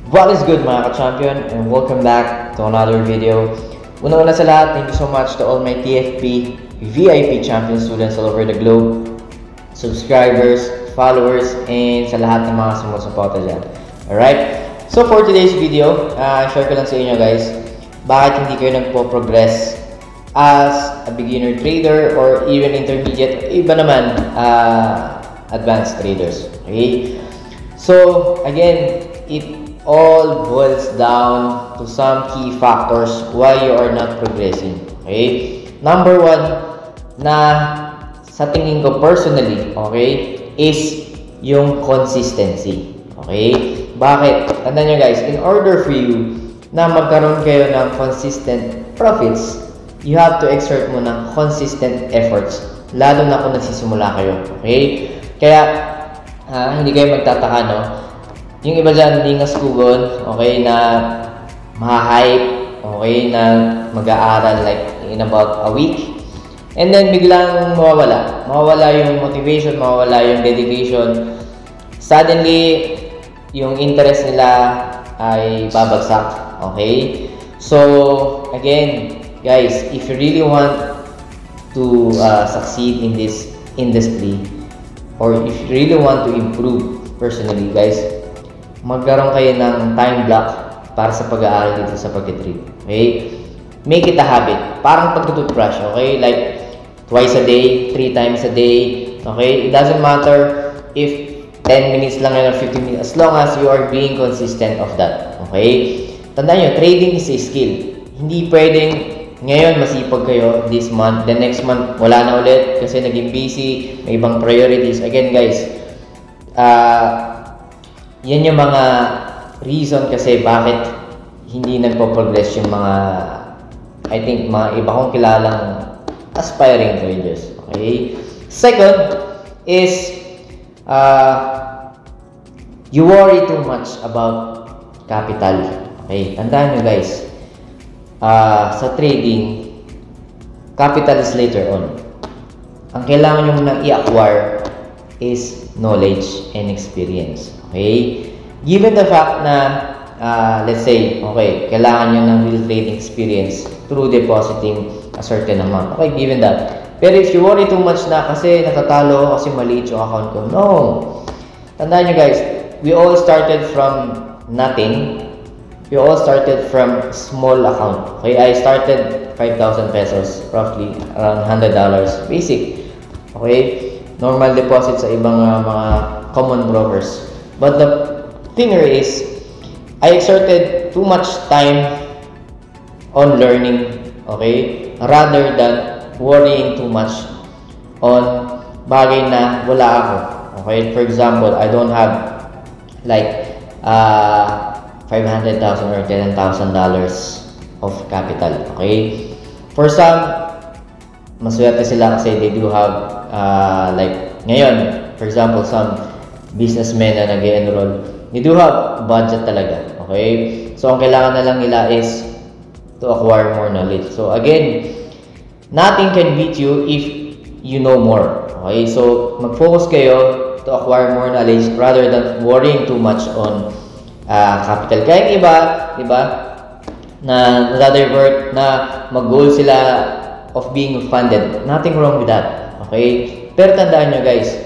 What is good mga ka-champion, and welcome back to another video. Una-una sa lahat, thank you so much to all my TFP VIP champion students all over the globe, subscribers, followers, and sa lahat ng mga sumusuporta dyan. Alright? So for today's video, share ko lang sa inyo guys, bakit hindi kayo nagpo-progress as a beginner trader or even intermediate, iba naman advanced traders. Okay? So again, it all boils down to some key factors why you are not progressing. Okay? Number one na sa tingin ko personally, okay, is yung consistency. Okay? Bakit? Tandaan nyo guys, in order for you na magkaroon kayo ng consistent profits, you have to exert mo ng consistent efforts, lalo na kung nagsisimula kayo. Okay? Kaya, hindi kayo magtataka, no? Yung iba dyan, hindi nga skugon, okay, na ma-hype, okay, na mag-aaral like in about a week. And then, biglang mawawala. Mawawala yung motivation, mawawala yung dedication. Suddenly, yung interest nila ay babagsak, okay? So, again, guys, if you really want to succeed in this industry, or if you really want to improve personally, guys, magkaroon kayo ng time block para sa pag-aaral dito sa pag-trade. Okay? Make it a habit. Parang pag-toothbrush, okay? Like, twice a day, 3 times a day, okay? It doesn't matter if 10 minutes lang yun or 15 minutes, as long as you are being consistent of that. Okay? Tandaan nyo, trading is a skill. Hindi pwedeng ngayon masipag kayo this month, the next month wala na ulit kasi naging busy, may ibang priorities. Again guys, yan yung mga reason kasi bakit hindi nagpo-progress yung mga, I think, mga iba kong kilalang aspiring traders. Okay? Second is, you worry too much about capital. Okay? Tandaan nyo guys, sa trading, capital is later on. Ang kailangan nyo munang i-acquire is knowledge and experience. Okay? Given the fact na, let's say, okay, kailangan nyo ng real trading experience through depositing a certain amount. Okay, given that. Pero if you worry too much na kasi natatalo, kasi maliit yung account ko, no. Tandaan nyo guys, we all started from nothing. We all started from small account. Okay, I started 5,000 pesos, roughly around $100, basic. Okay, normal deposit sa ibang mga common brokers. But the thing is, I exerted too much time on learning, okay, rather than worrying too much on bagay na wala ako. Okay, for example, I don't have like $500,000 or $10,000 of capital. Okay, for some, maswerte sila kasi they do have like ngayon, for example, some businessmen na nag-enroll, they do have budget talaga. Okay, so ang kailangan na lang nila is to acquire more knowledge. So again, nothing can beat you if you know more. Okay, so mag-focus kayo to acquire more knowledge rather than worrying too much on capital. Kaya yung iba, diba, na na-divert, na mag-goal sila of being funded. Nothing wrong with that. Okay? Pero tandaan nyo guys,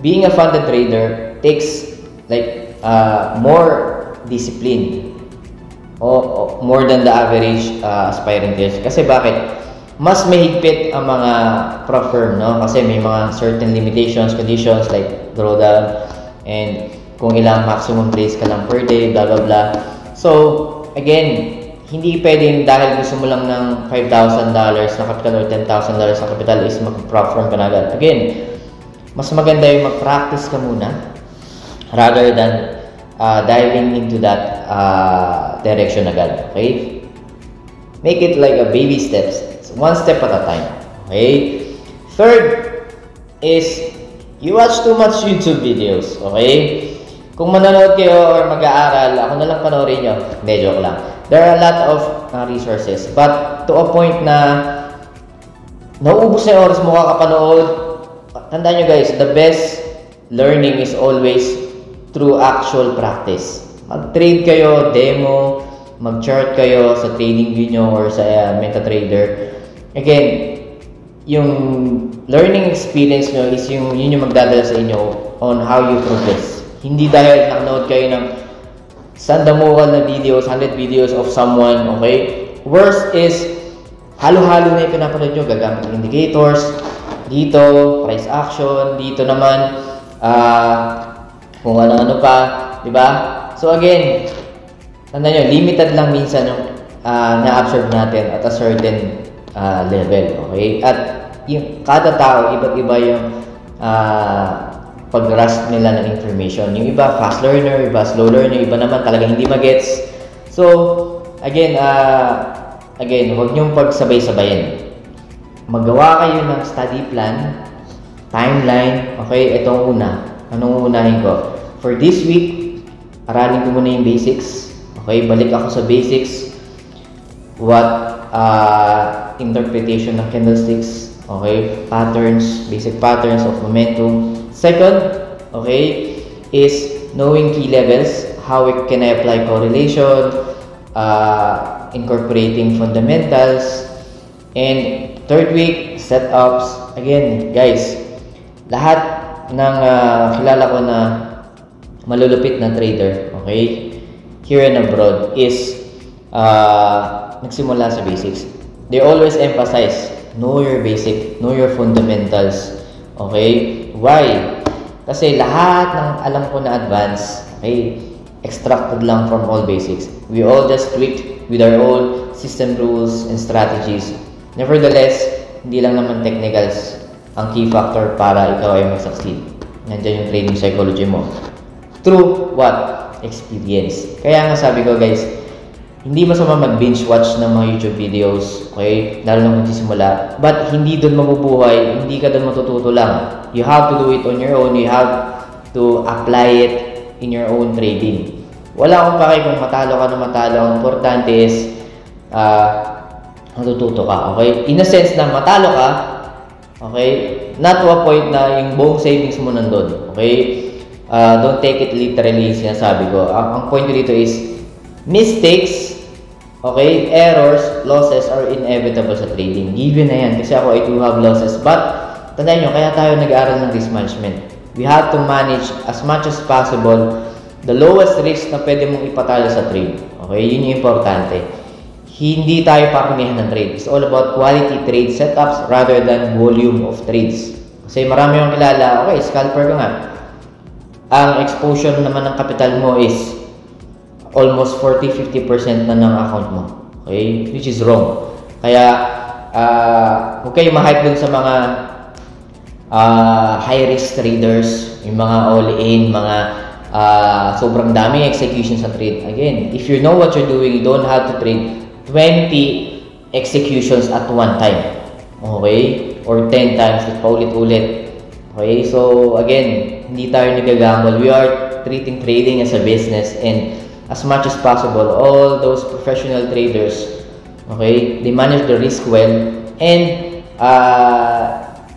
being a funded trader takes like more discipline o more than the average aspiring traders. Kasi bakit? Mas mahigpit ang mga prop firm, no? Kasi may mga certain limitations, conditions like drawdown, and kung ilang maximum trades ka lang per day, blah blah blah. So again, hindi pwedeng dahil gusto mo lang ng $5,000 na capital or $10,000 na capital is mag-prop firm ka na agad. Again, mas maganda yung mag-practice ka muna rather than diving into that direction agad. Okay? Make it like a baby steps. One step at a time. Okay? Third is, you watch too much YouTube videos. Okay? Kung manonood kayo or mag-aaral, ako na lang panoorin nyo. Hindi, joke lang. There are a lot of resources. But to a point na nauubos na yung oras mo kakapanood, tandaan nyo guys, the best learning is always through actual practice. Mag-trade kayo, demo, mag-chart kayo sa trading view nyo or sa MetaTrader. Again, yung learning experience nyo is yun yung magdadala sa inyo on how you progress. Hindi dahil nakanood kayo ng sandamuhal na videos, 100 videos of someone, okay? Worst is, halo-halo na yung pinapanood nyo, gagamit ng indicators, dito, price action, dito naman, kung ano-ano pa, di ba? So again, tandaan nyo, limited lang minsan yung na-absorb natin at a certain level, okay? At yung kada tao, iba't iba yung pag-grasp nila ng information. Yung iba, fast learner, iba, slow learner, iba naman talaga hindi magets. So, again, huwag niyong pagsabay-sabayin. Magawa kayo ng study plan, timeline, okay? Itong una. Anong unahin ko? For this week, aralin ko muna yung basics. Okay, balik ako sa basics. What interpretation ng candlesticks, okay? Patterns, basic patterns of momentum. Second, okay, is knowing key levels. How can I apply correlation, incorporating fundamentals. And third week, setups. Again, guys, lahat ng kilala ko na malulupit na trader, okay, here and abroad is nagsimula sa basics. They always emphasize, know your basic, know your fundamentals, okay? Why? Kasi lahat ng alam ko na advance, okay, extracted lang from all basics. We all just tweak with our own system rules and strategies. Nevertheless, hindi lang naman technicals ang key factor para ikaw ay mag-succeed. Nandiyan yung trading psychology mo. Through what? Experience. Kaya nga sabi ko, guys, hindi masama mag-binge watch ng mga YouTube videos, okay? Lalo na magsisimula. But hindi doon mabubuhay, hindi ka doon matututo lang. You have to do it on your own. You have to apply it in your own trading. Wala akong pake kung matalo ka na matalo. Ang importante is matututo ka, okay? In a sense na matalo ka, okay? Not to a point na yung buong savings mo nandun, okay? Don't take it literally, sinasabi ko. Ang point ko dito is mistakes, okay, errors, losses are inevitable sa trading. Given na yan. Kasi ako, I do have losses. But, tandaan nyo, kaya tayo nag-aaral ng risk management. We have to manage as much as possible the lowest risk na pwede mong ipatalo sa trade. Okay, yun yung importante. Hindi tayo pakumihan ng trade. It's all about quality trade setups rather than volume of trades. Kasi marami yung kilala, okay, scalper ka nga. Ang exposure naman ng capital mo is almost 40-50% na ng account mo. Okay? Which is wrong. Kaya, huwag kayo ma-hype dun sa mga high-risk traders, yung mga all-in, mga sobrang daming execution sa trade. Again, if you know what you're doing, you don't have to trade 20 executions at one time. Okay? Or 10 times, paulit-ulit. Okay? So, again, hindi tayo nagagamble. We are treating trading as a business, and as much as possible, all those professional traders, okay, they manage the risk well, and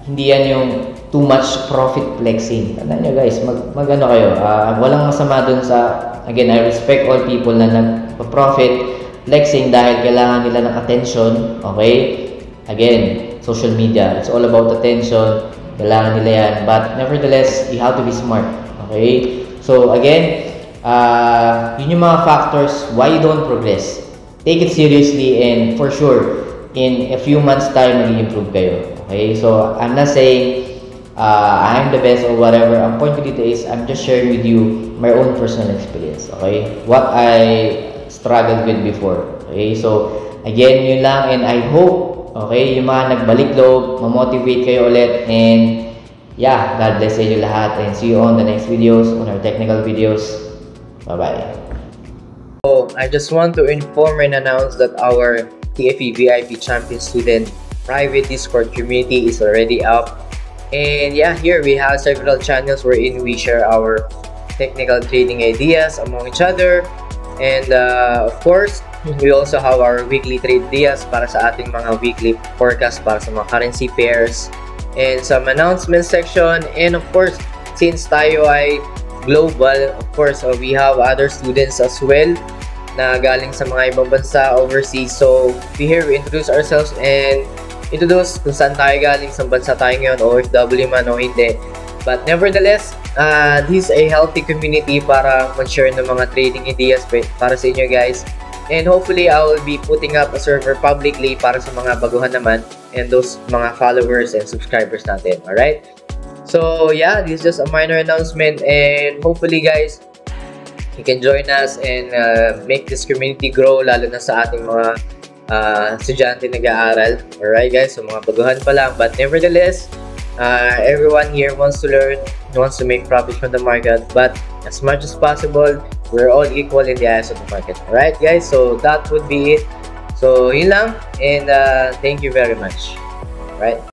hindi yan yung too much profit flexing. Tandaan nyo guys, mag-ano kayo, walang masama dun sa, again, I respect all people na nag-profit flexing dahil kailangan nila ng attention, okay? Again, social media, it's all about attention, kailangan nila yan, but nevertheless, you have to be smart, okay? So again, yun yung mga factors why you don't progress. Take it seriously, and for sure, in a few months time, mag-improve kayo. Okay? So, I'm not saying I'm the best or whatever. Ang point ko dito is, I'm just sharing with you my own personal experience. Okay? What I struggled with before. Okay? So, again, yun lang, and I hope, okay, yung mga nagbalik loob, mamotivate kayo ulit, and yeah, God bless you lahat, and see you on the next videos, on our technical videos. Bye-bye. So, I just want to inform and announce that our TFE VIP Champion Student private Discord community is already up. And yeah, here we have several channels wherein we share our technical trading ideas among each other. And of course, we also have our weekly trade ideas para sa ating mga weekly forecast para sa mga currency pairs. And some announcement section. And of course, since tayo ay global. Of course, we have other students as well na galing sa mga ibang bansa overseas. So here we introduce ourselves and introduce kung saan tayo galing, sa bansa tayo ngayon, OFW man o hindi. But nevertheless, this is a healthy community para mag-share ng mga trading ideas para sa inyo guys. And hopefully, I will be putting up a server publicly para sa mga baguhan naman and those mga followers and subscribers natin. Alright? So yeah, this is just a minor announcement and hopefully guys, you can join us and make this community grow, lalo na sa ating mga estudyante nag-aaral. Alright guys, so mga baguhan pa lang. But nevertheless, everyone here wants to learn, wants to make profit from the market. But as much as possible, we're all equal in the eyes of the market. Alright guys, so that would be it. So yun lang and thank you very much. Alright.